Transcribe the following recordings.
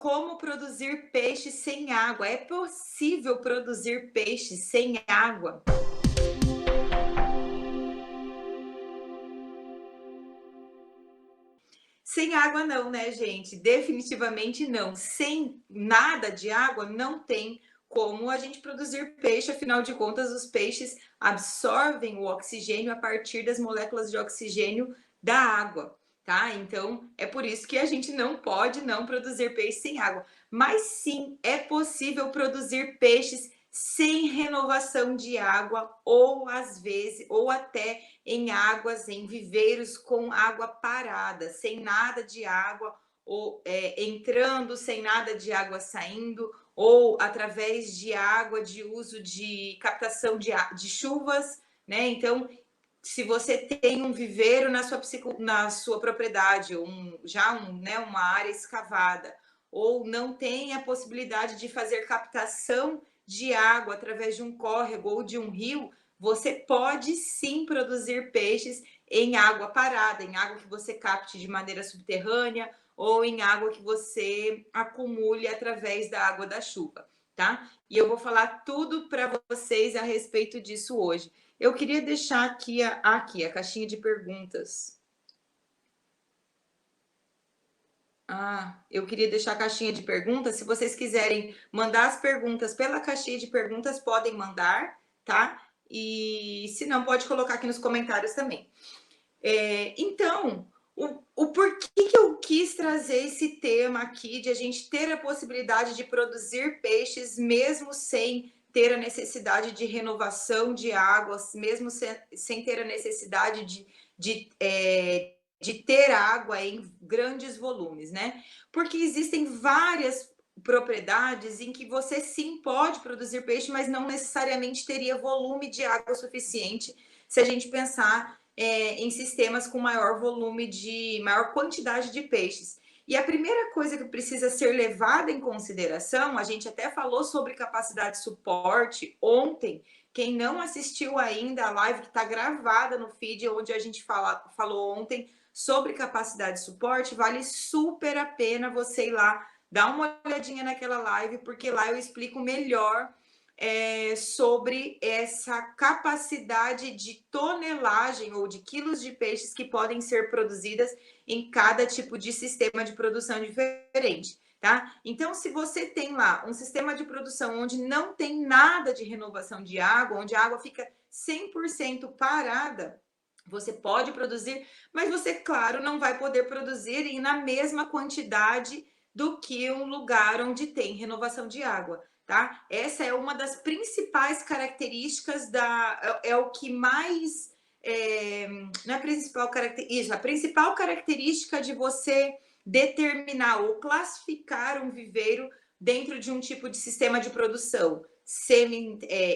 Como produzir peixe sem água? É possível produzir peixe sem água? Sem água não, né, gente? Definitivamente não. Sem nada de água não tem como a gente produzir peixe, afinal de contas, os peixes absorvem o oxigênio a partir das moléculas de oxigênio da água, tá? Então, é por isso que a gente não pode não produzir peixe sem água. Mas sim, é possível produzir peixes sem renovação de água, ou às vezes, ou até em águas, em viveiros com água parada, sem nada de água, ou entrando sem nada de água saindo, ou através de água de uso de captação de chuvas, né? Então, se você tem um viveiro na sua propriedade, né, uma área escavada, ou não tem a possibilidade de fazer captação de água através de um córrego ou de um rio, você pode sim produzir peixes em água parada, em água que você capte de maneira subterrânea ou em água que você acumule através da água da chuva, tá? E eu vou falar tudo para vocês a respeito disso hoje. Eu queria deixar aqui a caixinha de perguntas. Eu queria deixar a caixinha de perguntas. Se vocês quiserem mandar as perguntas pela caixinha de perguntas, podem mandar, tá? E se não, pode colocar aqui nos comentários também. Então, o porquê que eu quis trazer esse tema aqui de a gente ter a possibilidade de produzir peixes mesmo sem ter a necessidade de renovação de águas, mesmo sem ter a necessidade de ter água em grandes volumes, né? Porque existem várias propriedades em que você sim pode produzir peixe, mas não necessariamente teria volume de água suficiente se a gente pensar em sistemas com maior quantidade de peixes. E a primeira coisa que precisa ser levada em consideração, a gente até falou sobre capacidade de suporte ontem. Quem não assistiu ainda a live que está gravada no feed, onde a gente falou ontem sobre capacidade de suporte, vale super a pena você ir lá, dar uma olhadinha naquela live, porque lá eu explico melhor sobre essa capacidade de tonelagem ou de quilos de peixes que podem ser produzidas em cada tipo de sistema de produção diferente, tá? Então, se você tem lá um sistema de produção onde não tem nada de renovação de água, onde a água fica 100% parada, você pode produzir, mas você, claro, não vai poder produzir na mesma quantidade do que um lugar onde tem renovação de água. Tá? Essa é uma das principais características é o que mais não é a principal característica, isso, a principal característica de você determinar ou classificar um viveiro dentro de um tipo de sistema de produção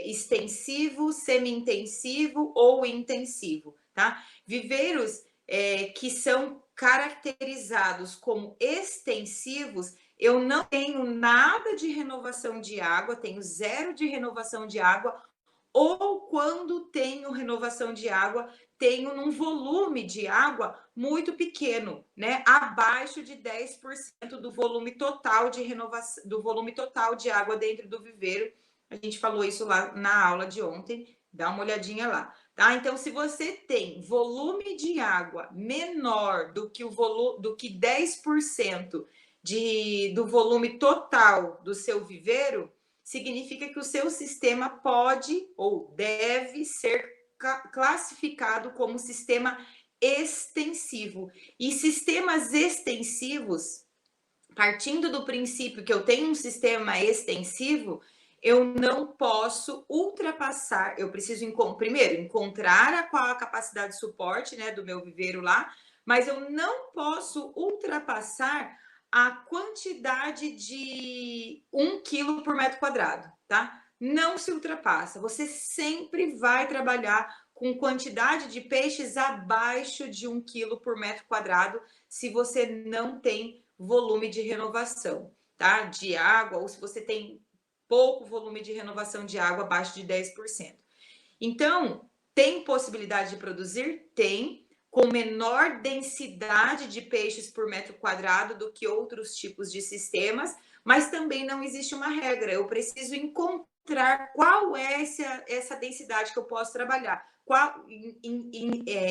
extensivo, semi-intensivo ou intensivo, tá? Viveiros que são caracterizados como extensivos, eu não tenho nada de renovação de água, tenho zero de renovação de água, ou quando tenho renovação de água, tenho num volume de água muito pequeno, né? Abaixo de 10% do volume total de renovação, do volume total de água dentro do viveiro. A gente falou isso lá na aula de ontem, dá uma olhadinha lá, tá? Então, se você tem volume de água menor do que do que 10% do volume total do seu viveiro, significa que o seu sistema pode ou deve ser classificado como sistema extensivo. E sistemas extensivos, partindo do princípio que eu tenho um sistema extensivo, eu não posso ultrapassar, eu preciso primeiro encontrar qual a capacidade de suporte, né, do meu viveiro lá, mas eu não posso ultrapassar a quantidade de 1 quilo por metro quadrado, tá? Não se ultrapassa. Você sempre vai trabalhar com quantidade de peixes abaixo de 1 quilo por metro quadrado, se você não tem volume de renovação, tá? De água, ou se você tem pouco volume de renovação de água, abaixo de 10%. Então, tem possibilidade de produzir? Tem. com menor densidade de peixes por metro quadrado do que outros tipos de sistemas, mas também não existe uma regra. Eu preciso encontrar qual é essa densidade que eu posso trabalhar,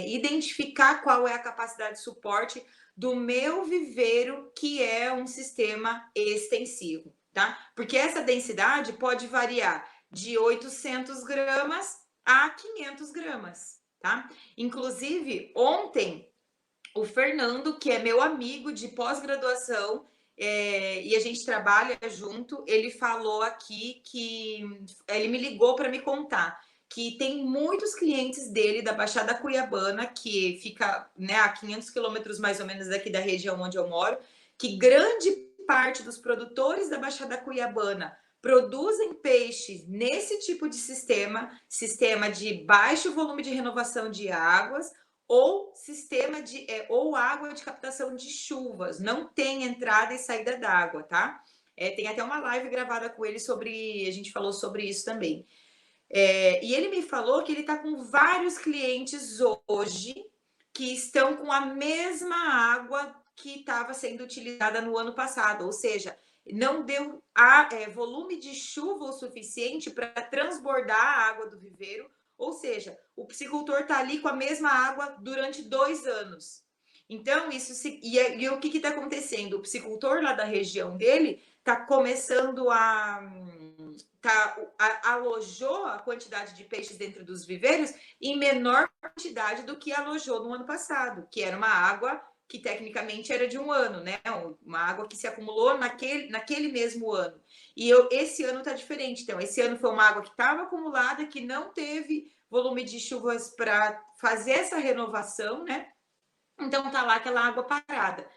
identificar qual é a capacidade de suporte do meu viveiro, que é um sistema extensivo, tá? Porque essa densidade pode variar de 800 gramas a 500 gramas, tá? Inclusive, ontem, o Fernando, que é meu amigo de pós-graduação, e a gente trabalha junto, ele falou aqui que ele me ligou para me contar que tem muitos clientes dele da Baixada Cuiabana, que fica, né, a 500 quilômetros mais ou menos daqui da região onde eu moro, que grande parte dos produtores da Baixada Cuiabana produzem peixe nesse tipo de sistema de baixo volume de renovação de águas, ou sistema de ou água de captação de chuvas, não tem entrada e saída d'água, tá? Tem até uma live gravada com ele sobre, a gente falou sobre isso também. E ele me falou que ele está com vários clientes hoje que estão com a mesma água que estava sendo utilizada no ano passado, ou seja, não deu volume de chuva o suficiente para transbordar a água do viveiro, ou seja, o piscicultor está ali com a mesma água durante 2 anos. Então, e o que está acontecendo? O piscicultor lá da região dele está começando alojou a quantidade de peixes dentro dos viveiros em menor quantidade do que alojou no ano passado, que era uma água que tecnicamente era de um ano, né? Uma água que se acumulou naquele mesmo ano. E esse ano está diferente. Então, esse ano foi uma água que estava acumulada, que não teve volume de chuvas para fazer essa renovação, né? Então, tá lá aquela água parada.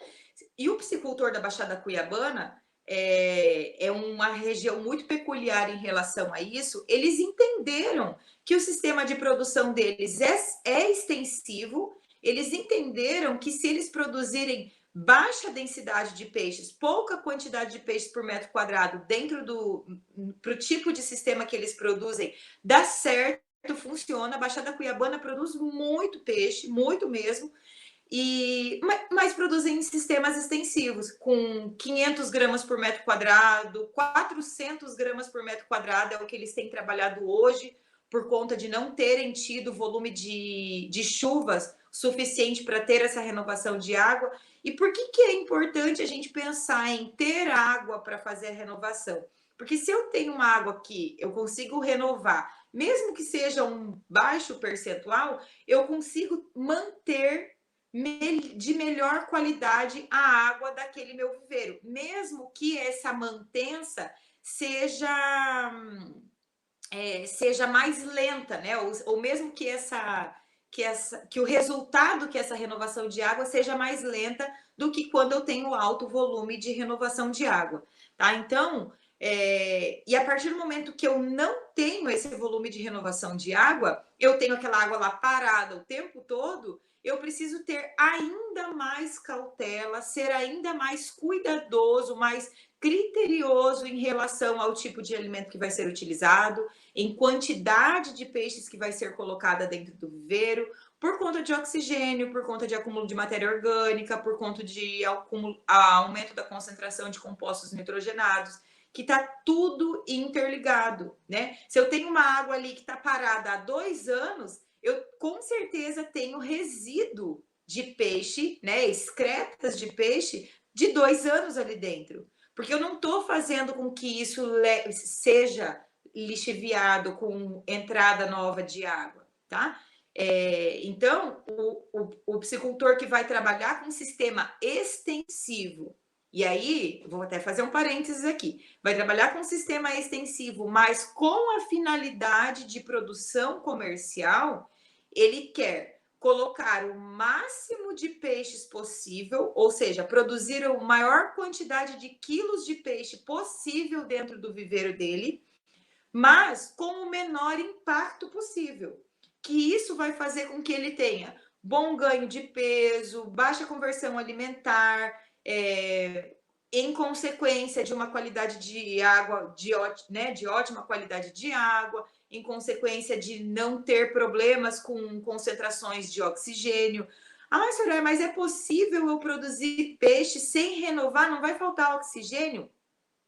E o piscicultor da Baixada Cuiabana é uma região muito peculiar em relação a isso. Eles entenderam que o sistema de produção deles é extensivo. Eles entenderam que se eles produzirem baixa densidade de peixes, pouca quantidade de peixes por metro quadrado dentro para o tipo de sistema que eles produzem, dá certo, funciona. A Baixada Cuiabana produz muito peixe, muito mesmo. Mas produzem sistemas extensivos, com 500 gramas por metro quadrado, 400 gramas por metro quadrado é o que eles têm trabalhado hoje, por conta de não terem tido volume de chuvas suficiente para ter essa renovação de água. E por que é importante a gente pensar em ter água para fazer a renovação? Porque se eu tenho uma água que eu consigo renovar, mesmo que seja um baixo percentual, eu consigo manter de melhor qualidade a água daquele meu viveiro, mesmo que essa mantença seja mais lenta, né? Ou mesmo que o resultado que essa renovação de água seja mais lenta do que quando eu tenho alto volume de renovação de água, tá? Então, e a partir do momento que eu não tenho esse volume de renovação de água, eu tenho aquela água lá parada o tempo todo, eu preciso ter ainda mais cautela, ser ainda mais cuidadoso, mais criterioso em relação ao tipo de alimento que vai ser utilizado, em quantidade de peixes que vai ser colocada dentro do viveiro, por conta de oxigênio, por conta de acúmulo de matéria orgânica, por conta de aumento da concentração de compostos nitrogenados, que está tudo interligado, né? Se eu tenho uma água ali que está parada há 2 anos, eu com certeza tenho resíduo de peixe, né? Excretas de peixe de 2 anos ali dentro. Porque eu não estou fazendo com que isso seja lixiviado com entrada nova de água, tá? Então, o piscicultor que vai trabalhar com um sistema extensivo, e aí, vou até fazer um parênteses aqui, vai trabalhar com um sistema extensivo, mas com a finalidade de produção comercial, ele quer colocar o máximo de peixes possível, ou seja, produzir a maior quantidade de quilos de peixe possível dentro do viveiro dele, mas com o menor impacto possível. Que isso vai fazer com que ele tenha bom ganho de peso, baixa conversão alimentar, em consequência de uma qualidade de água, de ótima qualidade de água, em consequência de não ter problemas com concentrações de oxigênio. Ah, Soraya, mas é possível eu produzir peixe sem renovar? Não vai faltar oxigênio?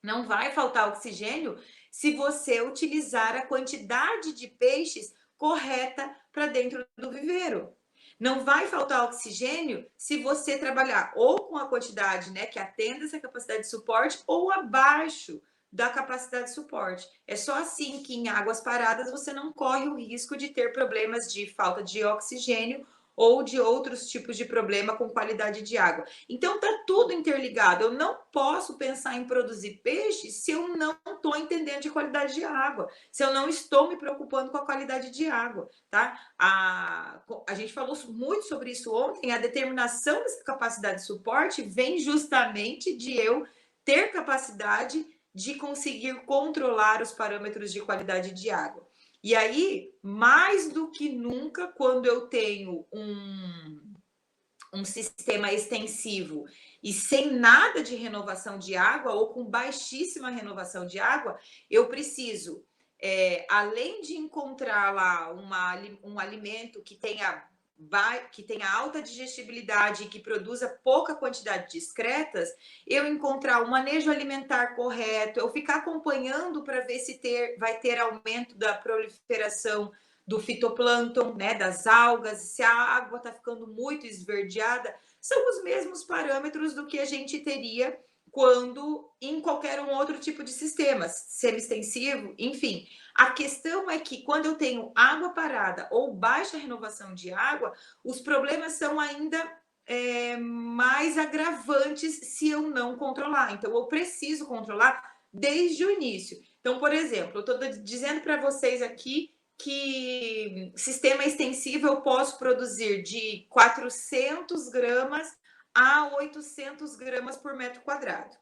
Não vai faltar oxigênio se você utilizar a quantidade de peixes correta para dentro do viveiro. Não vai faltar oxigênio se você trabalhar ou com a quantidade, né, que atenda essa capacidade de suporte ou abaixo da capacidade de suporte. É só assim que em águas paradas você não corre o risco de ter problemas de falta de oxigênio ou de outros tipos de problema com qualidade de água. Então tá tudo interligado. Eu não posso pensar em produzir peixe se eu não estou entendendo de qualidade de água, se eu não estou me preocupando com a qualidade de água, tá? A gente falou muito sobre isso ontem. A determinação dessa capacidade de suporte vem justamente de eu ter capacidade de conseguir controlar os parâmetros de qualidade de água. E aí, mais do que nunca, quando eu tenho um sistema extensivo e sem nada de renovação de água ou com baixíssima renovação de água, eu preciso, além de encontrar lá um alimento que tenha alta digestibilidade e que produza pouca quantidade de excretas, eu encontrar o manejo alimentar correto, eu ficar acompanhando para ver se vai ter aumento da proliferação do fitoplâncton, né, das algas, se a água está ficando muito esverdeada, são os mesmos parâmetros do que a gente teria quando em qualquer um outro tipo de sistema, semi-extensivo, enfim. A questão é que quando eu tenho água parada ou baixa renovação de água, os problemas são ainda mais agravantes se eu não controlar. Então, eu preciso controlar desde o início. Então, por exemplo, eu estou dizendo para vocês aqui que sistema extensivo eu posso produzir de 400 gramas a 800 gramas por metro quadrado.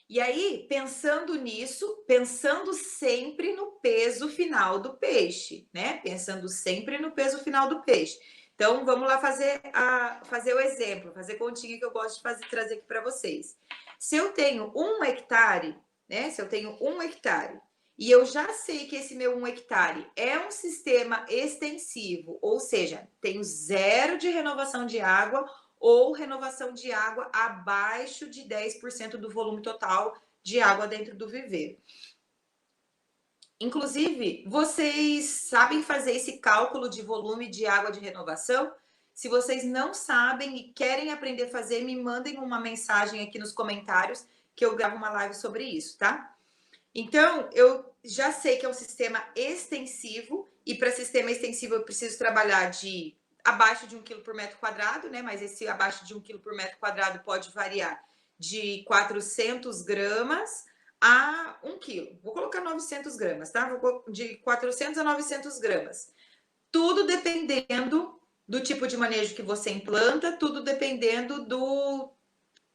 E aí, pensando nisso, pensando sempre no peso final do peixe, né? Pensando sempre no peso final do peixe. Então, vamos lá fazer o exemplo, fazer continha que eu gosto de trazer aqui para vocês. Se eu tenho 1 hectare, né? Se eu tenho 1 hectare, e eu já sei que esse meu 1 hectare é um sistema extensivo, ou seja, tenho 0 de renovação de água ou renovação de água abaixo de 10% do volume total de água dentro do viveiro. Inclusive, vocês sabem fazer esse cálculo de volume de água de renovação? Se vocês não sabem e querem aprender a fazer, me mandem uma mensagem aqui nos comentários que eu gravo uma live sobre isso, tá? Então, eu já sei que é um sistema extensivo e para sistema extensivo eu preciso trabalhar de abaixo de 1 kg por metro quadrado, né? Mas esse abaixo de 1 kg por metro quadrado pode variar de 400 gramas a 1 kg. Vou colocar 900 gramas, tá? De 400 a 900 gramas. Tudo dependendo do tipo de manejo que você implanta, tudo dependendo do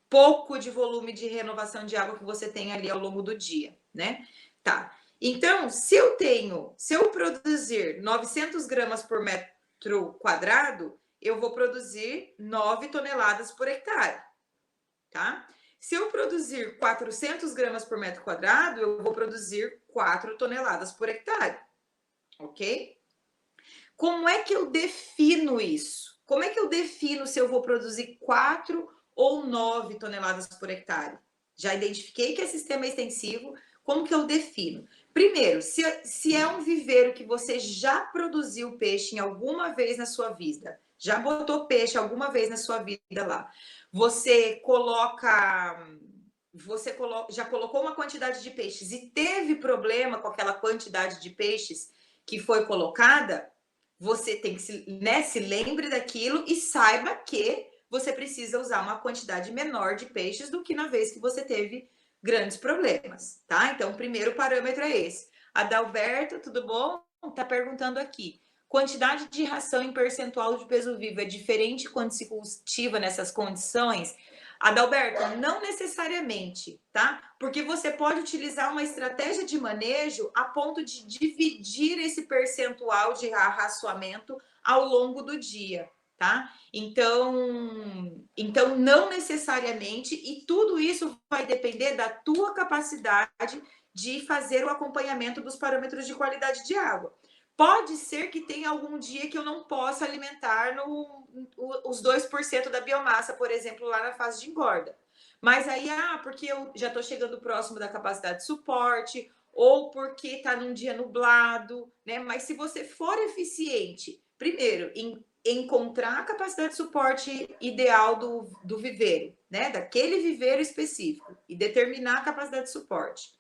pouco de volume de renovação de água que você tem ali ao longo do dia, né? Tá. Então, se eu produzir 900 gramas por metro quadrado, eu vou produzir 9 toneladas por hectare, tá? Se eu produzir 400 gramas por metro quadrado, eu vou produzir 4 toneladas por hectare, ok? Como é que eu defino isso? Como é que eu defino se eu vou produzir 4 ou 9 toneladas por hectare? Já identifiquei que é sistema extensivo. Como que eu defino? Primeiro, se é um viveiro que você já produziu peixe em alguma vez na sua vida, já botou peixe alguma vez na sua vida lá, já colocou uma quantidade de peixes e teve problema com aquela quantidade de peixes que foi colocada, você tem que se lembre daquilo e saiba que você precisa usar uma quantidade menor de peixes do que na vez que você teve grandes problemas, tá? Então, o primeiro parâmetro é esse. Adalberto, tudo bom? Tá perguntando aqui. Quantidade de ração em percentual de peso vivo é diferente quando se cultiva nessas condições? Adalberto, não necessariamente, tá? Porque você pode utilizar uma estratégia de manejo a ponto de dividir esse percentual de arraçoamento ao longo do dia, tá? Então não necessariamente, e tudo isso vai depender da tua capacidade de fazer o acompanhamento dos parâmetros de qualidade de água. Pode ser que tenha algum dia que eu não possa alimentar os 2% da biomassa, por exemplo, lá na fase de engorda. Mas aí, porque eu já estou chegando próximo da capacidade de suporte, ou porque está num dia nublado, né? Mas se você for eficiente, primeiro, em encontrar a capacidade de suporte ideal do viveiro, né? Daquele viveiro específico, e determinar a capacidade de suporte.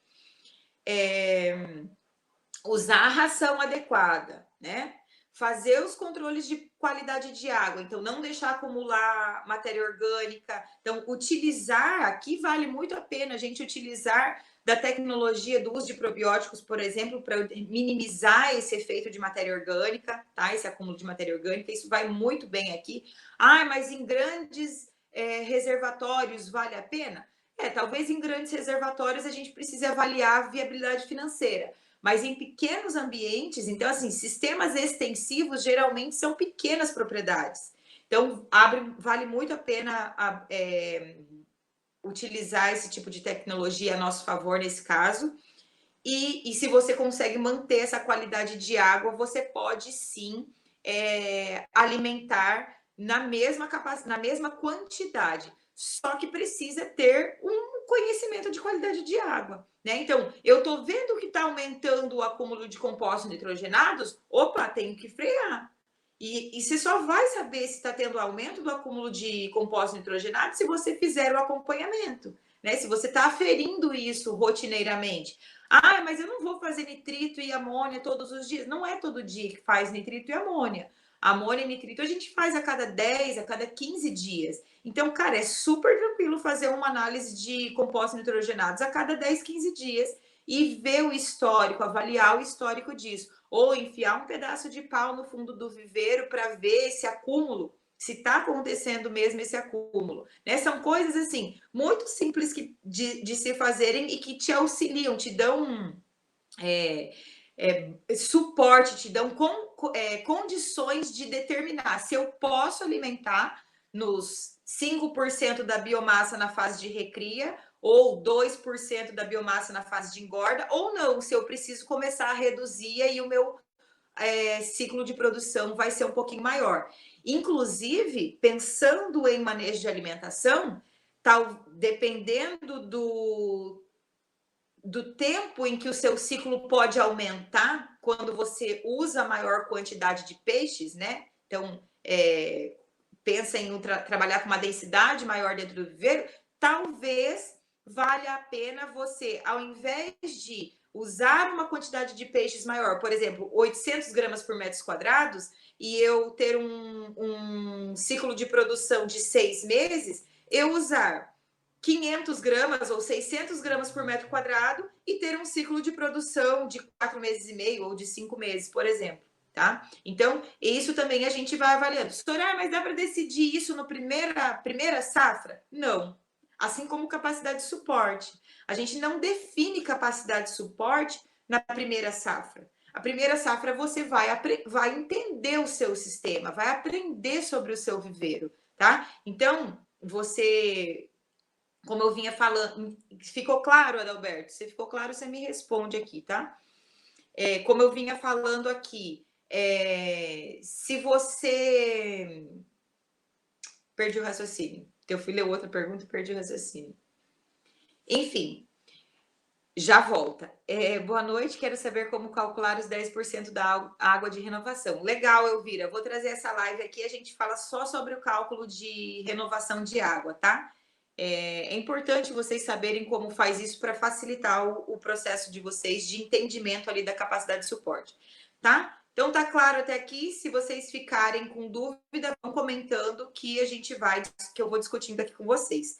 Usar a ração adequada, né? Fazer os controles de qualidade de água, então não deixar acumular matéria orgânica. Então, utilizar, aqui vale muito a pena a gente utilizar da tecnologia do uso de probióticos, por exemplo, para minimizar esse efeito de matéria orgânica, tá? Esse acúmulo de matéria orgânica, isso vai muito bem aqui. Mas em grandes reservatórios vale a pena? Talvez em grandes reservatórios a gente precise avaliar a viabilidade financeira. Mas em pequenos ambientes, então, assim, sistemas extensivos geralmente são pequenas propriedades. Então, vale muito a pena utilizar esse tipo de tecnologia a nosso favor nesse caso. E se você consegue manter essa qualidade de água, você pode sim alimentar na mesma quantidade. Só que precisa ter um conhecimento de qualidade de água, né? Então, eu estou vendo que está aumentando o acúmulo de compostos nitrogenados, opa, tenho que frear. E você só vai saber se está tendo aumento do acúmulo de compostos nitrogenados se você fizer o acompanhamento, né? Se você está aferindo isso rotineiramente. Mas eu não vou fazer nitrito e amônia todos os dias. Não é todo dia que faz nitrito e amônia. Amônia e nitrito a gente faz a cada 10, a cada 15 dias. Então, cara, é super tranquilo fazer uma análise de compostos nitrogenados a cada 10, 15 dias e ver o histórico, avaliar o histórico disso. Ou enfiar um pedaço de pau no fundo do viveiro para ver esse acúmulo, se está acontecendo mesmo esse acúmulo, né? São coisas assim muito simples de se fazerem e que te auxiliam, te dão suporte, te dão condições de determinar se eu posso alimentar nos 5% da biomassa na fase de recria ou 2% da biomassa na fase de engorda, ou não, se eu preciso começar a reduzir e o meu ciclo de produção vai ser um pouquinho maior. Inclusive, pensando em manejo de alimentação, dependendo do tempo em que o seu ciclo pode aumentar, quando você usa maior quantidade de peixes, né? Então, pensa em trabalhar com uma densidade maior dentro do viveiro, talvez valha a pena você, ao invés de usar uma quantidade de peixes maior, por exemplo, 800 gramas por metros quadrados, e eu ter um ciclo de produção de 6 meses, eu usar 500 gramas ou 600 gramas por metro quadrado e ter um ciclo de produção de 4 meses e meio ou de 5 meses, por exemplo. Tá? Então, isso também a gente vai avaliando. Soraya, mas dá para decidir isso na primeira safra? Não. Assim como capacidade de suporte. A gente não define capacidade de suporte na primeira safra. A primeira safra você vai entender o seu sistema, vai aprender sobre o seu viveiro, tá? Então, você, como eu vinha falando, ficou claro, Adalberto? Se ficou claro, você me responde aqui, tá? Como eu vinha falando aqui, se você... Perdi o raciocínio. Eu fui ler outra pergunta e perdi o raciocínio. Enfim, já volta. Boa noite, quero saber como calcular os 10% da água de renovação. Legal, Elvira. Vou trazer essa live aqui, a gente fala só sobre o cálculo de renovação de água, tá? É importante vocês saberem como faz isso para facilitar o processo de vocês de entendimento ali da capacidade de suporte, tá? Então, tá claro até aqui? Se vocês ficarem com dúvida, vão comentando que que eu vou discutindo aqui com vocês.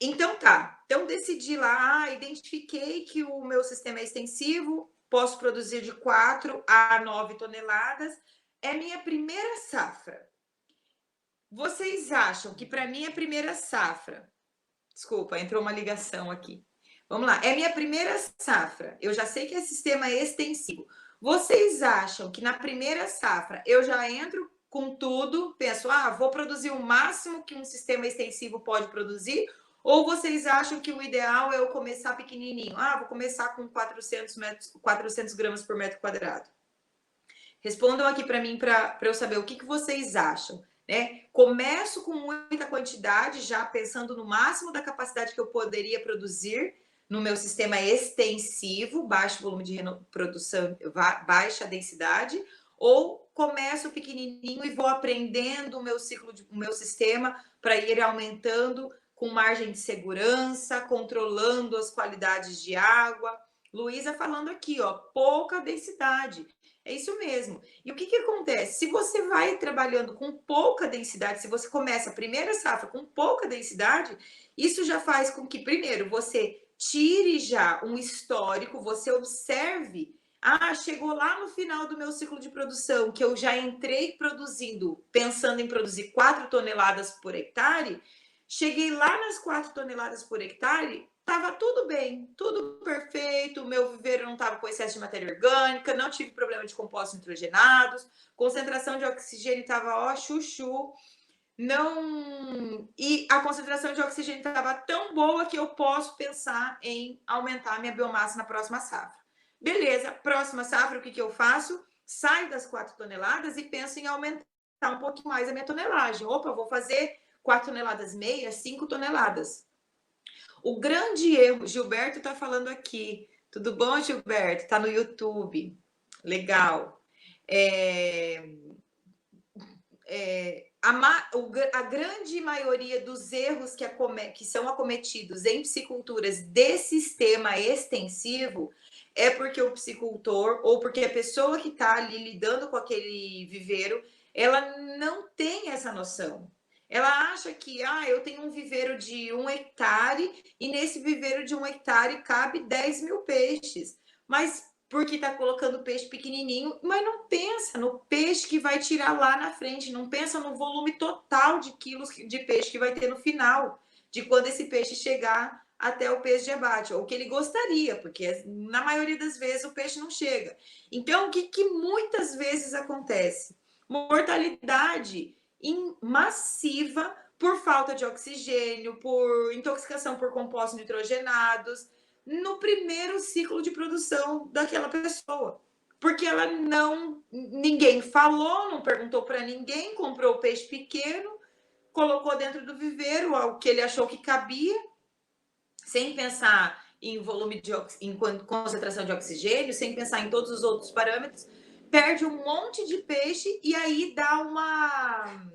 Então, tá. Então, decidi lá, identifiquei que o meu sistema é extensivo, posso produzir de 4 a 9 toneladas. É minha primeira safra. Vocês acham que para mim é primeira safra? Desculpa, entrou uma ligação aqui. Vamos lá, é minha primeira safra. Eu já sei que é sistema extensivo. Vocês acham que na primeira safra eu já entro com tudo, penso, vou produzir o máximo que um sistema extensivo pode produzir? Ou vocês acham que o ideal é eu começar pequenininho? Ah, vou começar com 400 gramas por metro quadrado. Respondam aqui para mim para eu saber o que vocês acham. Né? Começo com muita quantidade, já pensando no máximo da capacidade que eu poderia produzir no meu sistema extensivo, baixo volume de produção, baixa densidade, ou começo pequenininho e vou aprendendo o meu ciclo, o meu sistema para ir aumentando com margem de segurança, controlando as qualidades de água. Luísa falando aqui, ó, pouca densidade. É isso mesmo. E o que acontece? Se você vai trabalhando com pouca densidade, se você começa a primeira safra com pouca densidade, isso já faz com que, primeiro, você tire já um histórico, você observe, chegou lá no final do meu ciclo de produção, que eu já entrei produzindo, pensando em produzir 4 toneladas por hectare, cheguei lá nas 4 toneladas por hectare, estava tudo bem, tudo perfeito, o meu viveiro não estava com excesso de matéria orgânica, não tive problema de compostos nitrogenados, concentração de oxigênio estava ó, chuchu, não... E a concentração de oxigênio estava tão boa que eu posso pensar em aumentar a minha biomassa na próxima safra. Beleza, próxima safra, o que eu faço? Saio das 4 toneladas e penso em aumentar um pouquinho mais a minha tonelagem. Opa, vou fazer 4 toneladas meia, 5 toneladas. O grande erro, Gilberto está falando aqui. Tudo bom, Gilberto? Está no YouTube. Legal. A grande maioria dos erros que são acometidos em pisciculturas de sistema extensivo é porque o piscicultor ou porque a pessoa que está ali lidando com aquele viveiro, ela não tem essa noção. Ela acha que eu tenho um viveiro de 1 hectare e nesse viveiro de 1 hectare cabe 10 mil peixes. Mas porque está colocando peixe pequenininho, mas não pensa no peixe que vai tirar lá na frente, não pensa no volume total de quilos de peixe que vai ter no final, de quando esse peixe chegar até o peixe de abate, ou que ele gostaria, porque na maioria das vezes o peixe não chega. Então, o que muitas vezes acontece? Mortalidade massiva por falta de oxigênio, por intoxicação por compostos nitrogenados, no primeiro ciclo de produção daquela pessoa. Porque ela ninguém falou, não perguntou para ninguém, comprou o peixe pequeno, colocou dentro do viveiro o que ele achou que cabia, sem pensar em volume em concentração de oxigênio, sem pensar em todos os outros parâmetros, perde um monte de peixe e aí dá uma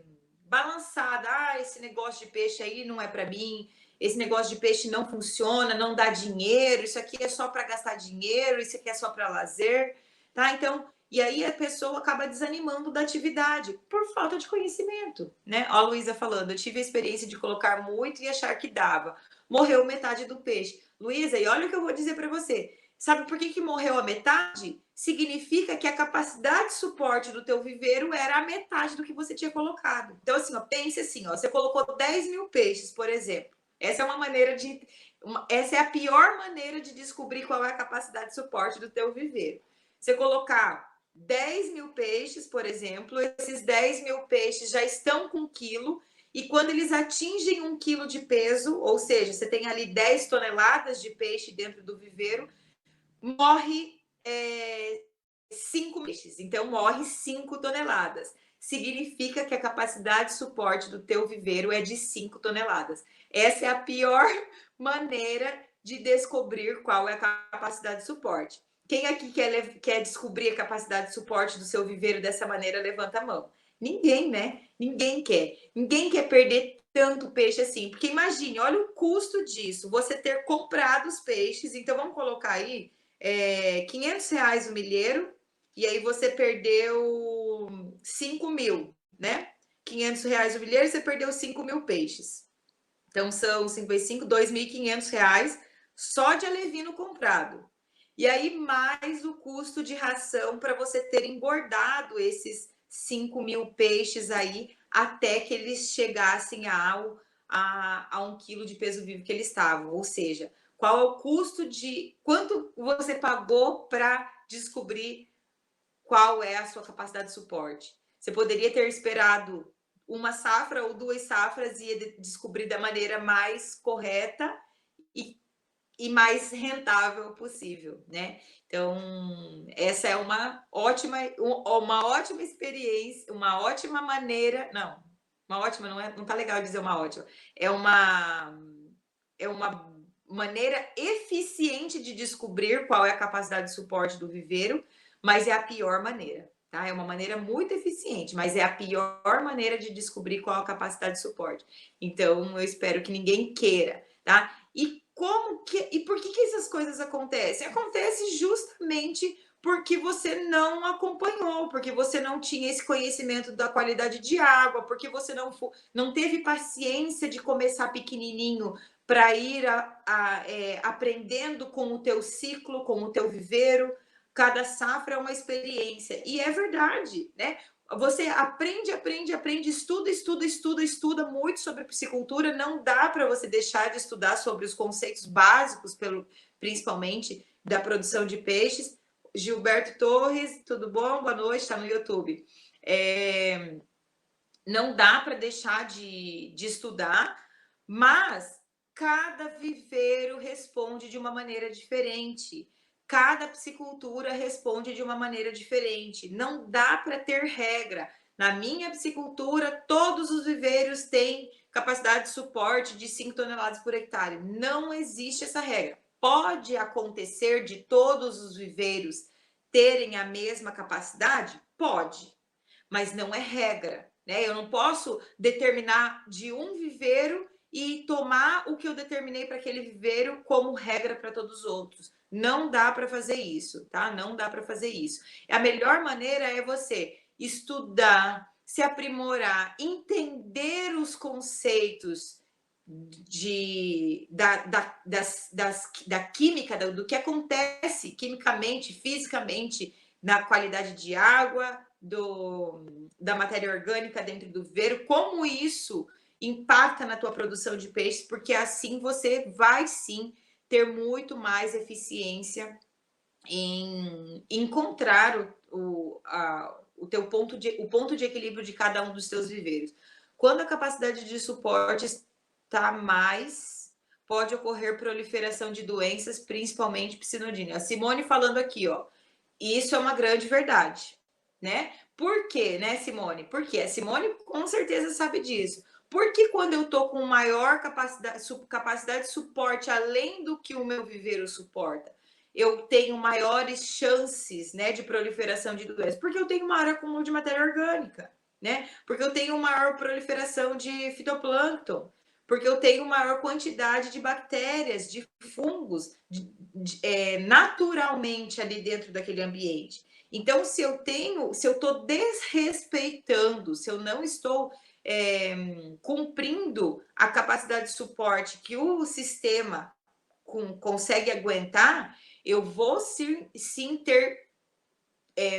balançada. Esse negócio de peixe aí não é para mim, esse negócio de peixe não funciona, não dá dinheiro, isso aqui é só para gastar dinheiro, isso aqui é só para lazer, tá? Então, e aí a pessoa acaba desanimando da atividade por falta de conhecimento, né? Ó, a Luísa falando, eu tive a experiência de colocar muito e achar que dava. Morreu metade do peixe. Luísa, e olha o que eu vou dizer para você. Sabe por que morreu a metade? Significa que a capacidade de suporte do teu viveiro era a metade do que você tinha colocado. Então, assim, ó, pense assim, ó, você colocou 10 mil peixes, por exemplo. Essa é a pior maneira de descobrir qual é a capacidade de suporte do teu viveiro. Você colocar 10 mil peixes, por exemplo, esses 10 mil peixes já estão com 1 quilo, e quando eles atingem 1 quilo de peso, ou seja, você tem ali 10 toneladas de peixe dentro do viveiro, morre 5 peixes, então morre 5 toneladas. Significa que a capacidade de suporte do teu viveiro é de 5 toneladas. Essa é a pior maneira de descobrir qual é a capacidade de suporte. Quem aqui quer descobrir a capacidade de suporte do seu viveiro dessa maneira, levanta a mão. Ninguém, né? Ninguém quer. Ninguém quer perder tanto peixe assim. Porque imagine, olha o custo disso. Você ter comprado os peixes. Então, vamos colocar aí R$500 o milheiro. E aí você perdeu 5 mil, né? R$500 o milheiro, você perdeu 5 mil peixes. Então, são 55, R$2.500 só de alevino comprado. E aí, mais o custo de ração para você ter engordado esses 5 mil peixes aí até que eles chegassem a 1 quilo de peso vivo que eles estavam. Ou seja, qual é o custo de... Quanto você pagou para descobrir qual é a sua capacidade de suporte? Você poderia ter esperado uma safra ou 2 safras ia descobrir da maneira mais correta e mais rentável possível, né? Então, essa é uma ótima experiência, uma ótima maneira, não, uma ótima não tá legal dizer uma ótima, é uma maneira eficiente de descobrir qual é a capacidade de suporte do viveiro, mas é a pior maneira, tá? É uma maneira muito eficiente, mas é a pior maneira de descobrir qual é a capacidade de suporte. Então, eu espero que ninguém queira, tá? E por que essas coisas acontecem? Acontece justamente porque você não acompanhou, porque você não tinha esse conhecimento da qualidade de água, porque você não teve paciência de começar pequenininho para ir aprendendo com o teu ciclo, com o teu viveiro. Cada safra é uma experiência. E é verdade, né? Você aprende, estuda muito sobre piscicultura. Não dá para você deixar de estudar sobre os conceitos básicos, principalmente da produção de peixes. Gilberto Torres, tudo bom? Boa noite, está no YouTube. Não dá para deixar de estudar, mas cada viveiro responde de uma maneira diferente. Cada piscicultura responde de uma maneira diferente. Não dá para ter regra. Na minha piscicultura, todos os viveiros têm capacidade de suporte de 5 toneladas por hectare. Não existe essa regra. Pode acontecer de todos os viveiros terem a mesma capacidade? Pode, mas não é regra, né? Eu não posso determinar de um viveiro e tomar o que eu determinei para aquele viveiro como regra para todos os outros. Não dá para fazer isso, tá? Não dá para fazer isso. A melhor maneira é você estudar, se aprimorar, entender os conceitos da química, do que acontece quimicamente, fisicamente, na qualidade de água, da matéria orgânica dentro do viveiro, como isso impacta na tua produção de peixes, porque assim você vai sim ter muito mais eficiência em encontrar o teu ponto de equilíbrio de cada um dos teus viveiros. Quando a capacidade de suporte está mais, pode ocorrer proliferação de doenças, principalmente psinodínia. A Simone falando aqui, ó, isso é uma grande verdade, né? Por quê, né, Simone? Porque a Simone com certeza sabe disso. Porque quando eu tô com maior capacidade de suporte, além do que o meu viveiro suporta, eu tenho maiores chances, né, de proliferação de doenças? Porque eu tenho maior acúmulo de matéria orgânica, né? Porque eu tenho maior proliferação de fitoplâncton, porque eu tenho maior quantidade de bactérias, de fungos, naturalmente ali dentro daquele ambiente. Então, se eu estou desrespeitando, se eu não estou cumprindo a capacidade de suporte que o sistema consegue aguentar, eu vou sim ter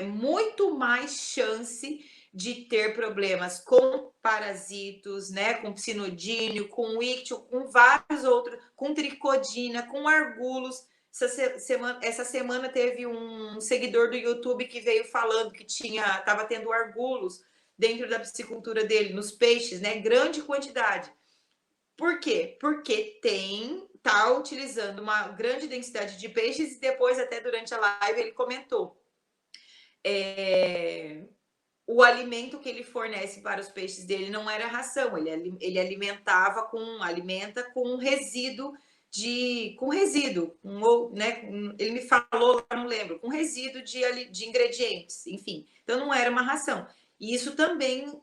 muito mais chance de ter problemas com parasitos, né, com psinodínio, com íctio, com vários outros, com tricodina, com argulos. Essa semana teve um seguidor do YouTube que veio falando que estava tendo argulos dentro da piscicultura dele, nos peixes, né, grande quantidade. Por quê? Porque tá utilizando uma grande densidade de peixes e depois, até durante a live, ele comentou. O alimento que ele fornece para os peixes dele não era ração, ele alimenta com resíduo né? Ele me falou, não lembro, com resíduo de ingredientes, enfim. Então não era uma ração. E isso também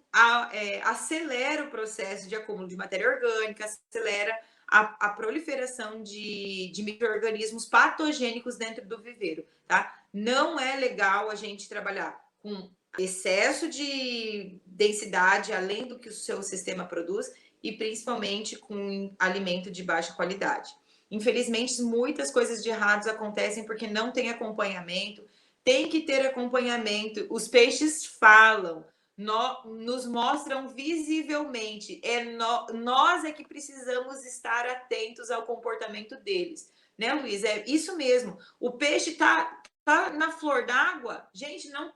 acelera o processo de acúmulo de matéria orgânica, acelera a proliferação de micro-organismos patogênicos dentro do viveiro, tá? Não é legal a gente trabalhar com excesso de densidade além do que o seu sistema produz e principalmente com alimento de baixa qualidade. Infelizmente, muitas coisas de errados acontecem porque não tem acompanhamento. Tem que ter acompanhamento. Os peixes falam, nos mostram visivelmente. Nós é que precisamos estar atentos ao comportamento deles. Né, Luiz? É isso mesmo. O peixe tá na flor d'água, gente, não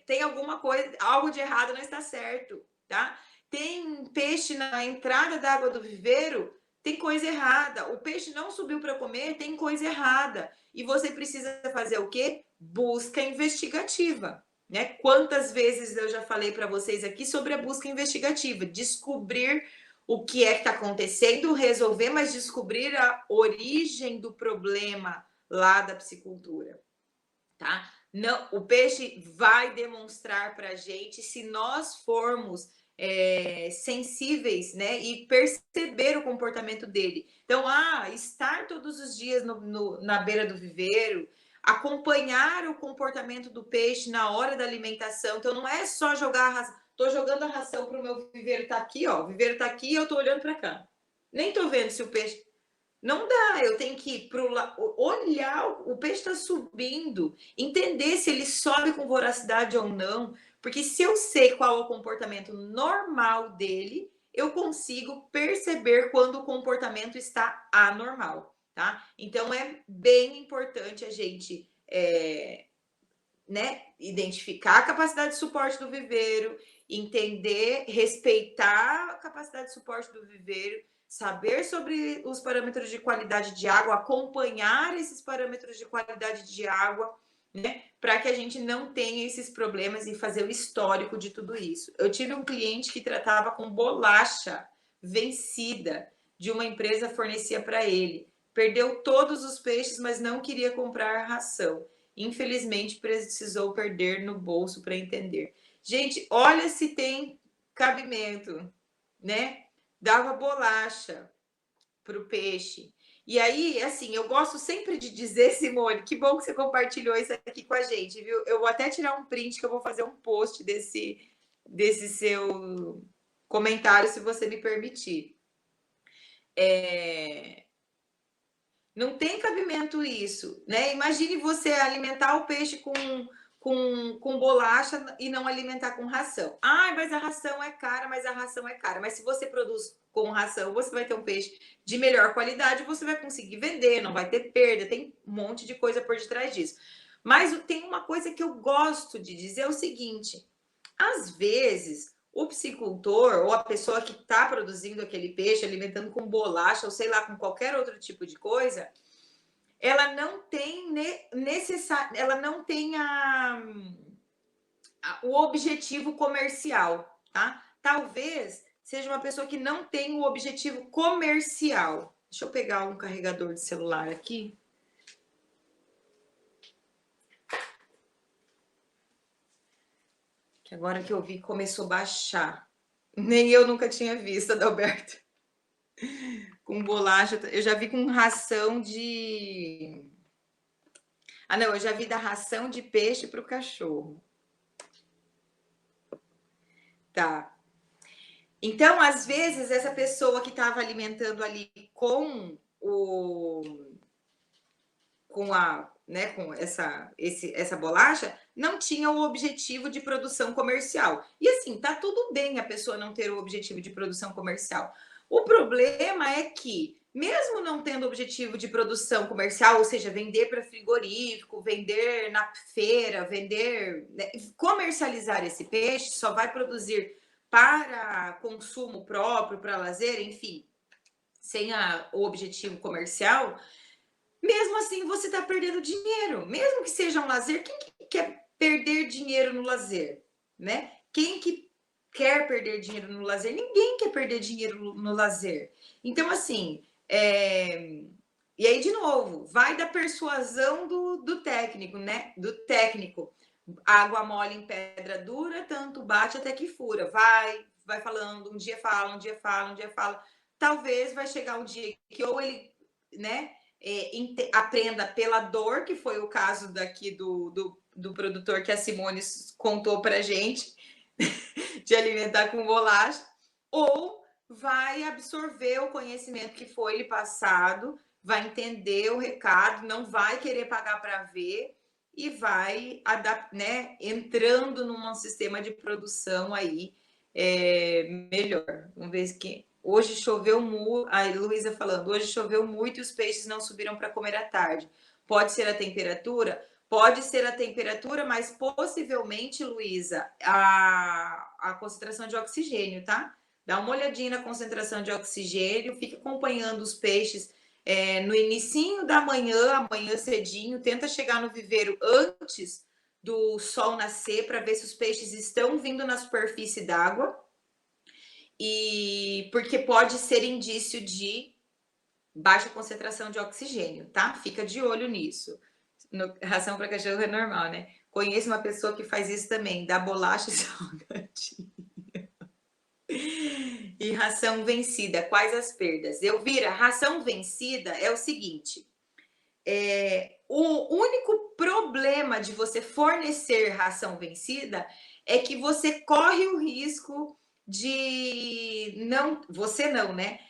tem alguma coisa, algo de errado não está certo, tá? tem peixe na entrada da água do viveiro, tem coisa errada. O peixe não subiu para comer, tem coisa errada. E você precisa fazer o quê? Busca investigativa, né? Quantas vezes eu já falei para vocês aqui sobre a busca investigativa, descobrir o que é que está acontecendo, resolver, mas descobrir a origem do problema lá da piscicultura, tá? Não, o peixe vai demonstrar para a gente se nós formos sensíveis, né, e perceber o comportamento dele. Então, estar todos os dias na beira do viveiro, acompanhar o comportamento do peixe na hora da alimentação. Então, não é só jogar a ração. Tô jogando a ração para o meu viveiro, tá aqui, ó. O viveiro tá aqui e eu tô olhando para cá. Nem tô vendo se o peixe. Não dá, eu tenho que ir pro olhar, o peixe está subindo, entender se ele sobe com voracidade ou não, porque se eu sei qual é o comportamento normal dele, eu consigo perceber quando o comportamento está anormal, tá? Então é bem importante a gente né, identificar a capacidade de suporte do viveiro, entender, respeitar a capacidade de suporte do viveiro, saber sobre os parâmetros de qualidade de água, acompanhar esses parâmetros de qualidade de água, né, para que a gente não tenha esses problemas e fazer o histórico de tudo isso. Eu tive um cliente que tratava com bolacha vencida de uma empresa fornecia para ele. Perdeu todos os peixes, mas não queria comprar ração. Infelizmente, precisou perder no bolso para entender. Gente, olha se tem cabimento, né? Dava bolacha para o peixe. E aí, assim, eu gosto sempre de dizer, Simone, que bom que você compartilhou isso aqui com a gente, viu? Eu vou até tirar um print que eu vou fazer um post desse seu comentário, se você me permitir. Não tem cabimento isso, né? Imagine você alimentar o peixe com bolacha e não alimentar com ração. Mas a ração é cara, Mas se você produz com ração, você vai ter um peixe de melhor qualidade, você vai conseguir vender, não vai ter perda, tem um monte de coisa por detrás disso. Mas tem uma coisa que eu gosto de dizer, é o seguinte, às vezes o piscicultor ou a pessoa que está produzindo aquele peixe, alimentando com bolacha ou sei lá, com qualquer outro tipo de coisa, ela não tem ela não tem o objetivo comercial, tá? Talvez seja uma pessoa que não tem o objetivo comercial. Deixa eu pegar um carregador de celular aqui. Que agora que eu vi começou a baixar. Nem eu nunca tinha visto, Adalberto. Com bolacha, eu já vi com ração de... não, eu já vi da ração de peixe para o cachorro. Tá. Então, às vezes, essa pessoa que estava alimentando ali com essa bolacha, não tinha o objetivo de produção comercial. E assim, tá tudo bem a pessoa não ter o objetivo de produção comercial. O problema é que, mesmo não tendo objetivo de produção comercial, ou seja, vender para frigorífico, vender na feira, vender, né, comercializar esse peixe, só vai produzir para consumo próprio, para lazer, enfim, sem o objetivo comercial, mesmo assim você está perdendo dinheiro. Mesmo que seja um lazer, quem que quer perder dinheiro no lazer? Né? Quem que quer perder dinheiro no lazer? Ninguém quer perder dinheiro no lazer. Então, assim, e aí, de novo, vai da persuasão do técnico, né? Do técnico. Água mole em pedra dura, tanto bate até que fura. Vai falando, um dia fala, um dia fala, um dia fala. Talvez vai chegar um dia que ou ele, né, aprenda pela dor, que foi o caso daqui do produtor que a Simone contou pra gente, de alimentar com bolacha, ou vai absorver o conhecimento que foi lhe passado, vai entender o recado, não vai querer pagar para ver e vai né, entrando num sistema de produção aí melhor. Vamos ver que hoje choveu muito. A Luísa falando, hoje choveu muito e os peixes não subiram para comer à tarde. Pode ser a temperatura? Pode ser a temperatura, mas possivelmente, Luísa, a concentração de oxigênio, tá? dá uma olhadinha na concentração de oxigênio, fica acompanhando os peixes no inicinho da manhã, amanhã cedinho, tenta chegar no viveiro antes do sol nascer para ver se os peixes estão vindo na superfície d'água, e porque pode ser indício de baixa concentração de oxigênio, tá? Fica de olho nisso. Ração para cachorro é normal, né? Conheço uma pessoa que faz isso também, dá bolacha e salgadinho. E ração vencida, quais as perdas? Elvira, ração vencida é o seguinte: o único problema de você fornecer ração vencida é que você corre o risco de não, você não, né?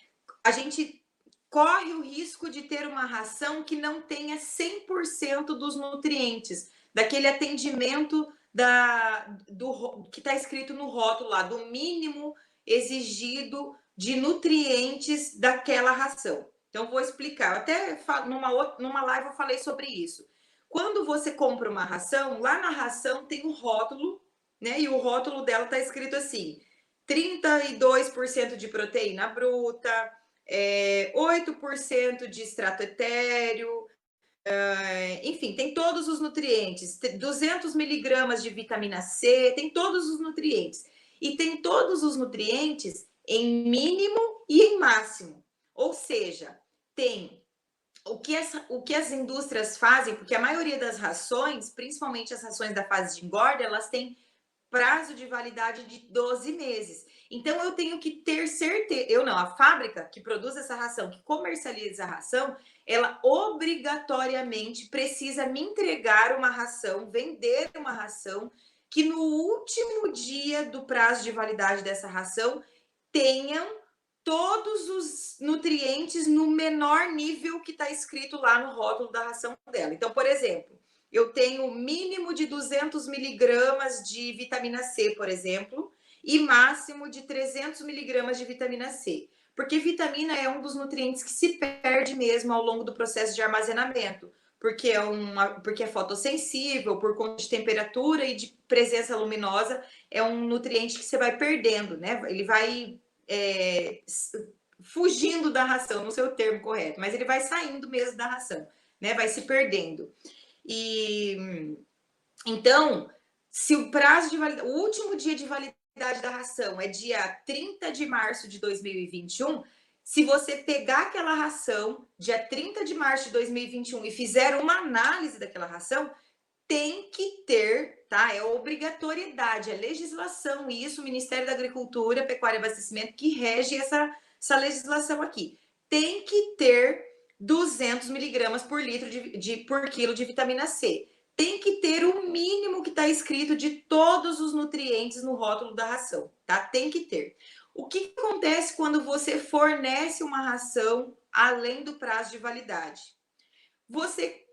A gente corre o risco de ter uma ração que não tenha 100% dos nutrientes, daquele atendimento que está escrito no rótulo lá, do mínimo exigido de nutrientes daquela ração. Então, vou explicar. Até numa live eu falei sobre isso. Quando você compra uma ração, lá na ração tem um rótulo, né? E o rótulo dela está escrito assim: 32% de proteína bruta, 8% de extrato etéreo, enfim, tem todos os nutrientes, 200 miligramas de vitamina C, tem todos os nutrientes. E tem todos os nutrientes em mínimo e em máximo. Ou seja, tem o que as indústrias fazem, porque a maioria das rações, principalmente as rações da fase de engorda, elas têm prazo de validade de 12 meses. Então, eu tenho que ter certeza, eu não, a fábrica que produz essa ração, que comercializa a ração, ela obrigatoriamente precisa me entregar uma ração, vender uma ração, que no último dia do prazo de validade dessa ração tenham todos os nutrientes no menor nível que está escrito lá no rótulo da ração dela. Então, por exemplo, eu tenho mínimo de 200 miligramas de vitamina C, por exemplo, e máximo de 300 miligramas de vitamina C. Porque vitamina é um dos nutrientes que se perde mesmo ao longo do processo de armazenamento, porque é fotossensível, por conta de temperatura e de presença luminosa, é um nutriente que você vai perdendo, né? Ele vai fugindo da ração, não sei o termo correto, mas ele vai saindo mesmo da ração, né? Vai se perdendo. E então, se o prazo de validade, o último dia de validade da ração é dia 30 de março de 2021, se você pegar aquela ração dia 30 de março de 2021 e fizer uma análise daquela ração, tem que ter, tá? É obrigatoriedade, é legislação, e isso o Ministério da Agricultura, Pecuária e Abastecimento que rege essa legislação aqui. Tem que ter 200 miligramas por litro por quilo de vitamina C. Tem que ter o mínimo que está escrito de todos os nutrientes no rótulo da ração, tá? Tem que ter. O que acontece quando você fornece uma ração além do prazo de validade? Você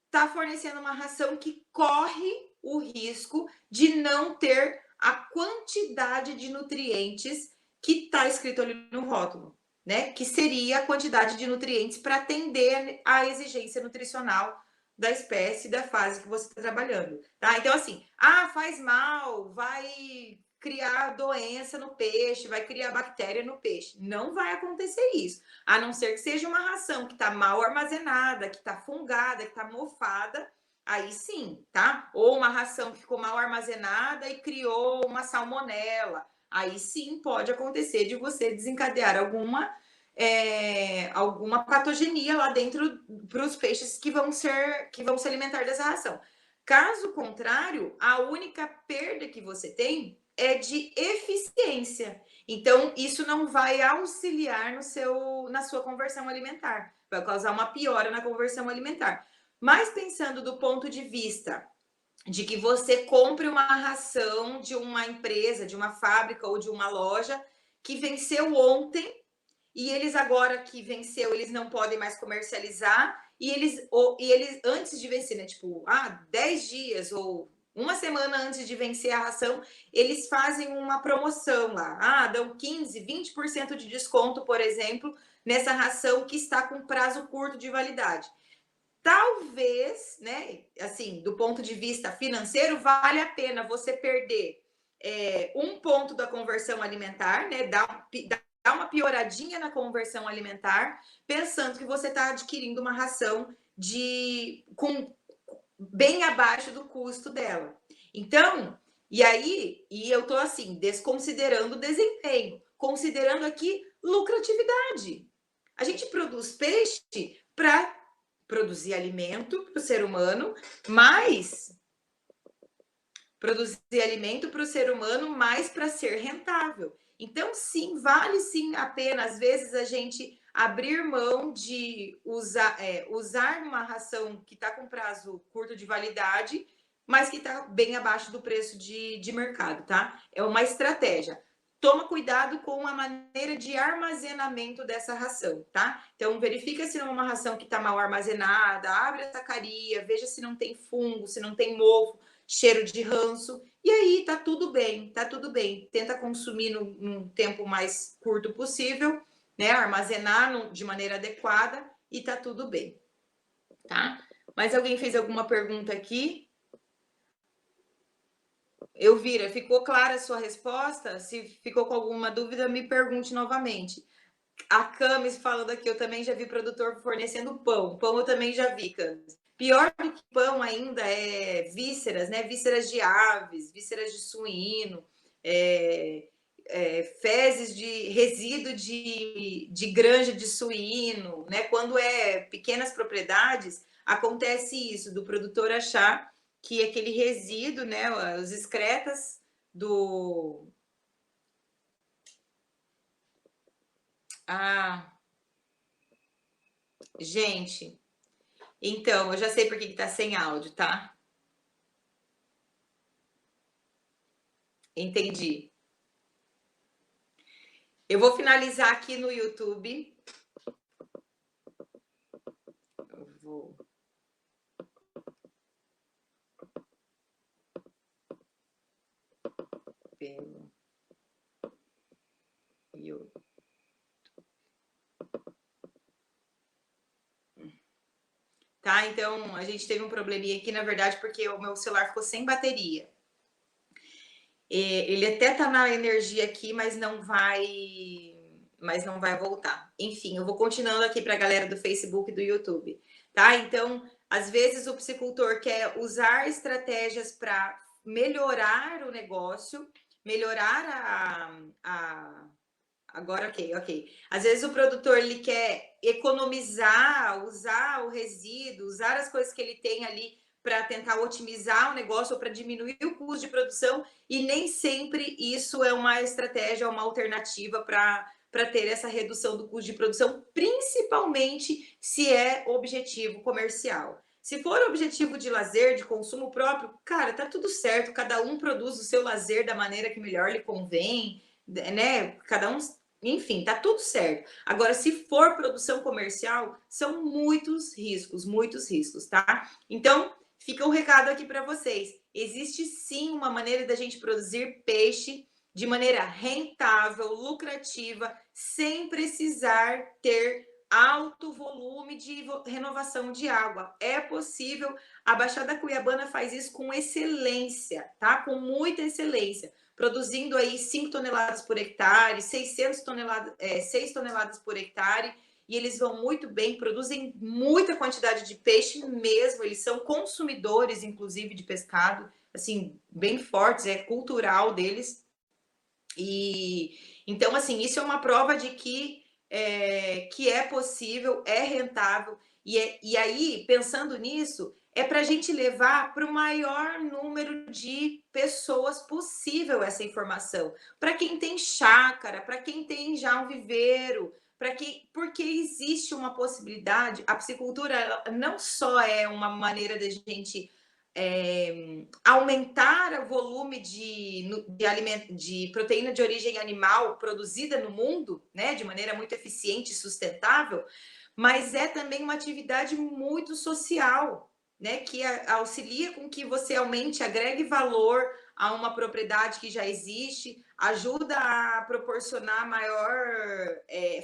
está fornecendo uma ração que corre o risco de não ter a quantidade de nutrientes que está escrito ali no rótulo, né? Que seria a quantidade de nutrientes para atender à exigência nutricional da espécie, da fase que você está trabalhando, tá? Então, assim, faz mal, vai criar doença no peixe, vai criar bactéria no peixe. Não vai acontecer isso, a não ser que seja uma ração que está mal armazenada, que está fungada, que está mofada, aí sim, tá? Ou uma ração que ficou mal armazenada e criou uma salmonela, aí sim pode acontecer de você desencadear alguma patogenia lá dentro para os peixes que vão se alimentar dessa ração. Caso contrário, a única perda que você tem é de eficiência. Então, isso não vai auxiliar na sua conversão alimentar, vai causar uma piora na conversão alimentar. Mas pensando do ponto de vista de que você compre uma ração de uma empresa, de uma fábrica ou de uma loja que venceu ontem, e eles agora que venceu, eles não podem mais comercializar, e eles antes de vencer, né, tipo, 10 dias ou uma semana antes de vencer a ração, eles fazem uma promoção lá. Dão 15, 20% de desconto, por exemplo, nessa ração que está com prazo curto de validade. Talvez, né, assim, do ponto de vista financeiro, vale a pena você perder um ponto da conversão alimentar, né? Dá uma pioradinha na conversão alimentar, pensando que você está adquirindo uma ração bem abaixo do custo dela. Então, e eu estou assim, desconsiderando o desempenho, considerando aqui lucratividade. A gente produz peixe para produzir alimento para o ser humano, mas produzir alimento para o ser humano, mais para ser rentável. Então, sim, vale sim a pena, às vezes, a gente abrir mão de usar uma ração que está com prazo curto de validade, mas que está bem abaixo do preço de mercado, tá? É uma estratégia. Toma cuidado com a maneira de armazenamento dessa ração, tá? Então, verifica se não é uma ração que está mal armazenada, abre a sacaria, veja se não tem fungo, se não tem mofo, cheiro de ranço, e aí tá tudo bem, tá tudo bem. Tenta consumir num tempo mais curto possível, né? Armazenar de maneira adequada e tá tudo bem, tá? Mas alguém fez alguma pergunta aqui? Elvira, ficou clara a sua resposta? Se ficou com alguma dúvida, me pergunte novamente. A Camis falando aqui, eu também já vi produtor fornecendo pão. Pão eu também já vi, Camis. Pior do que pão ainda é vísceras, né? Vísceras de aves, vísceras de suíno, fezes de resíduo de granja de suíno, né? Quando é pequenas propriedades, acontece isso, do produtor achar que aquele resíduo, né? Os excretas do... Gente... Então, eu já sei por que tá sem áudio, tá? Entendi. Eu vou finalizar aqui no YouTube. Eu vou... pelo YouTube. Tá? Então, a gente teve um probleminha aqui, na verdade, porque o meu celular ficou sem bateria. Ele até tá na energia aqui, mas não vai voltar. Enfim, eu vou continuando aqui para a galera do Facebook e do YouTube, tá? Então, às vezes o psicultor quer usar estratégias para melhorar o negócio, melhorar Agora, ok. Às vezes o produtor ele quer economizar, usar o resíduo, usar as coisas que ele tem ali para tentar otimizar o negócio ou para diminuir o custo de produção, e nem sempre isso é uma estratégia, uma alternativa para ter essa redução do custo de produção, principalmente se é objetivo comercial. Se for objetivo de lazer, de consumo próprio, cara, tá tudo certo, cada um produz o seu lazer da maneira que melhor lhe convém, né? Cada um, enfim, tá tudo certo. Agora, se for produção comercial, são muitos riscos, tá? Então, fica um recado aqui para vocês. Existe sim uma maneira da gente produzir peixe de maneira rentável, lucrativa, sem precisar ter alto volume de renovação de água. É possível. A Baixada Cuiabana faz isso com excelência, tá? Com muita excelência, produzindo aí 5 toneladas por hectare, 6 toneladas por hectare, e eles vão muito bem, produzem muita quantidade de peixe mesmo, eles são consumidores, inclusive, de pescado, assim, bem fortes, é cultural deles. E então, assim, isso é uma prova de que é possível, é rentável, e aí, pensando nisso, é para a gente levar para o maior número de pessoas possível essa informação. Para quem tem chácara, para quem tem já um viveiro, porque existe uma possibilidade. A piscicultura não só é uma maneira da gente aumentar o volume de proteína de origem animal produzida no mundo, né, de maneira muito eficiente e sustentável, mas é também uma atividade muito social, né, que auxilia com que você aumente, agregue valor a uma propriedade que já existe, ajuda a proporcionar maior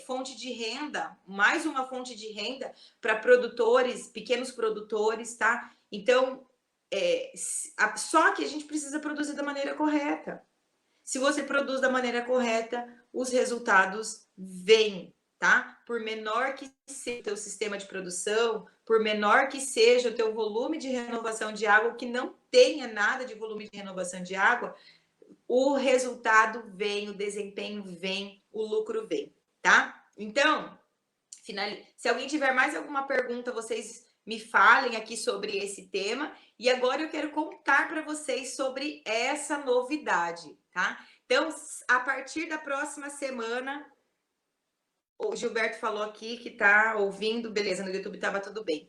fonte de renda, mais uma fonte de renda para produtores, pequenos produtores, tá? Então, só que a gente precisa produzir da maneira correta, Se você produz da maneira correta, os resultados vêm, tá? Por menor que seja o teu sistema de produção, por menor que seja o teu volume de renovação de água, que não tenha nada de volume de renovação de água, o resultado vem, o desempenho vem, o lucro vem, tá? Então, se alguém tiver mais alguma pergunta, vocês me falem aqui sobre esse tema. E agora eu quero contar para vocês sobre essa novidade, tá? Então, a partir da próxima semana, o Gilberto falou aqui que tá ouvindo, beleza, no YouTube estava tudo bem.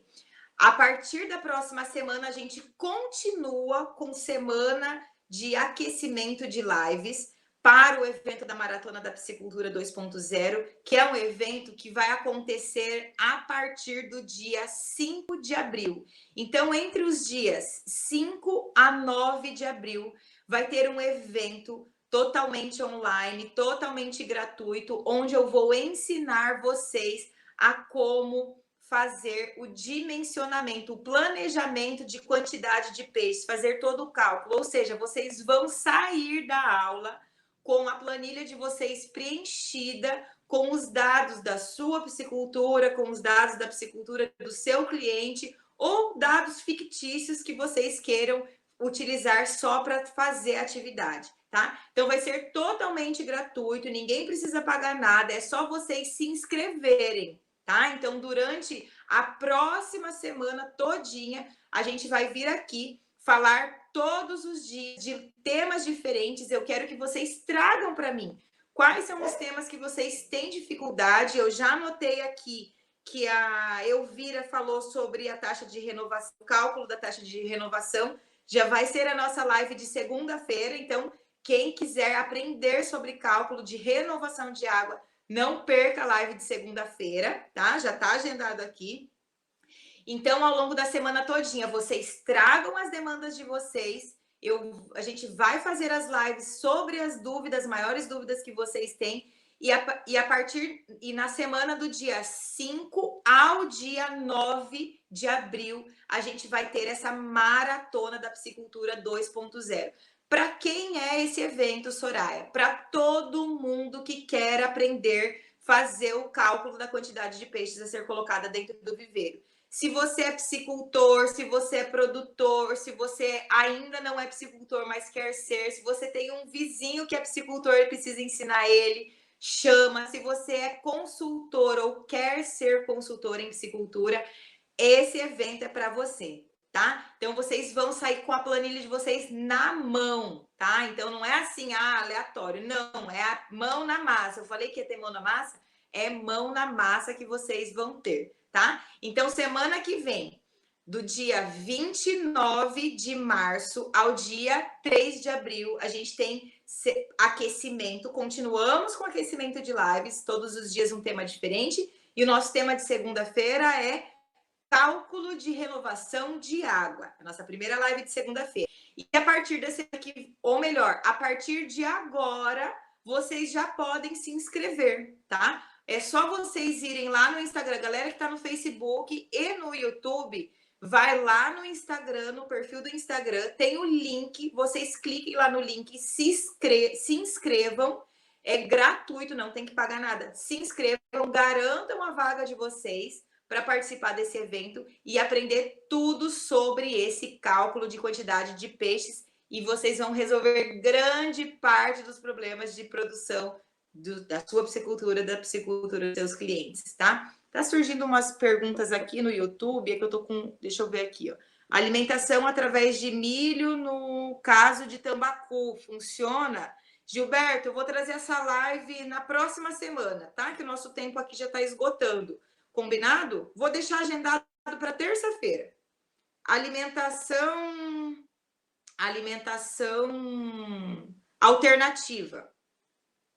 A partir da próxima semana, a gente continua com semana de aquecimento de lives para o evento da Maratona da Piscicultura 2.0, que é um evento que vai acontecer a partir do dia 5 de abril. Então, entre os dias 5 a 9 de abril, vai ter um evento totalmente online, totalmente gratuito, onde eu vou ensinar vocês a como fazer o dimensionamento, o planejamento de quantidade de peixes, fazer todo o cálculo. Ou seja, vocês vão sair da aula com a planilha de vocês preenchida com os dados da sua piscicultura, com os dados da piscicultura do seu cliente ou dados fictícios que vocês queiram utilizar só para fazer a atividade, tá? Então vai ser totalmente gratuito, ninguém precisa pagar nada, é só vocês se inscreverem, tá? Então durante a próxima semana todinha, a gente vai vir aqui falar todos os dias de temas diferentes. Eu quero que vocês tragam para mim quais são os temas que vocês têm dificuldade. Eu já anotei aqui que a Elvira falou sobre a taxa de renovação, o cálculo da taxa de renovação. Já vai ser a nossa live de segunda-feira, então quem quiser aprender sobre cálculo de renovação de água, não perca a live de segunda-feira, tá? Já tá agendado aqui. Então, ao longo da semana todinha, vocês tragam as demandas de vocês. A gente vai fazer as lives sobre as dúvidas, maiores dúvidas que vocês têm. E na semana do dia 5 ao dia 9 de abril, a gente vai ter essa maratona da Piscicultura 2.0. Para quem é esse evento, Soraya? Para todo mundo que quer aprender a fazer o cálculo da quantidade de peixes a ser colocada dentro do viveiro. Se você é piscicultor, se você é produtor, se você ainda não é piscicultor, mas quer ser, se você tem um vizinho que é piscicultor e precisa ensinar ele, chama. Se você é consultor ou quer ser consultor em piscicultura, esse evento é para você, tá? Então, vocês vão sair com a planilha de vocês na mão, tá? Então, não é assim, aleatório. Não, é a mão na massa. Eu falei que ia ter mão na massa? É mão na massa que vocês vão ter, tá? Então, semana que vem, do dia 29 de março ao dia 3 de abril, a gente tem aquecimento. Continuamos com aquecimento de lives, todos os dias um tema diferente. E o nosso tema de segunda-feira é cálculo de renovação de água. A nossa primeira live de segunda-feira. E a partir desse aqui, ou melhor, a partir de agora, vocês já podem se inscrever, tá? É só vocês irem lá no Instagram. Galera que tá no Facebook e no YouTube, vai lá no Instagram, no perfil do Instagram, tem o link, vocês cliquem lá no link, se inscrevam, é gratuito, não tem que pagar nada. Se inscrevam, garantam a vaga de vocês para participar desse evento e aprender tudo sobre esse cálculo de quantidade de peixes, e vocês vão resolver grande parte dos problemas de produção da sua piscicultura, da piscicultura dos seus clientes, tá? Tá surgindo umas perguntas aqui no YouTube, é que eu tô com, deixa eu ver aqui, ó. Alimentação através de milho no caso de tambacu, funciona? Gilberto, eu vou trazer essa live na próxima semana, tá? Que o nosso tempo aqui já tá esgotando. Combinado? Vou deixar agendado para terça-feira. Alimentação alternativa.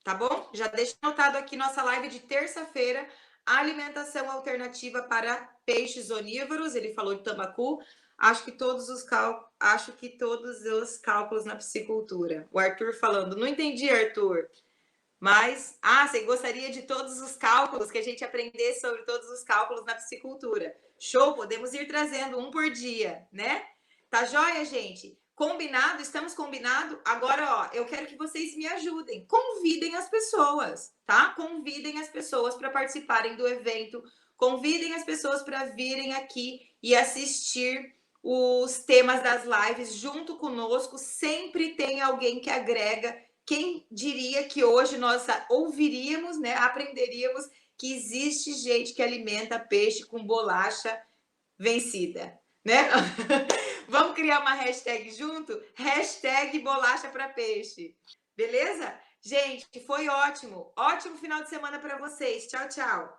Tá bom? Já deixa anotado aqui nossa live de terça-feira, alimentação alternativa para peixes onívoros. Ele falou de tambacu. Acho que todos os cálculos na piscicultura. O Arthur falando. Não entendi, Arthur. Mas, você gostaria de todos os cálculos, que a gente aprendesse sobre todos os cálculos na piscicultura. Show, podemos ir trazendo um por dia, né? Tá joia, gente? Combinado? Estamos combinado? Agora, ó, eu quero que vocês me ajudem. Convidem as pessoas, tá? Convidem as pessoas para participarem do evento. Convidem as pessoas para virem aqui e assistir os temas das lives junto conosco. Sempre tem alguém que agrega. Quem diria que hoje nós ouviríamos, né? Aprenderíamos que existe gente que alimenta peixe com bolacha vencida, né? Vamos criar uma hashtag junto? Hashtag bolacha para peixe. Beleza? Gente, foi ótimo. Ótimo final de semana para vocês. Tchau, tchau.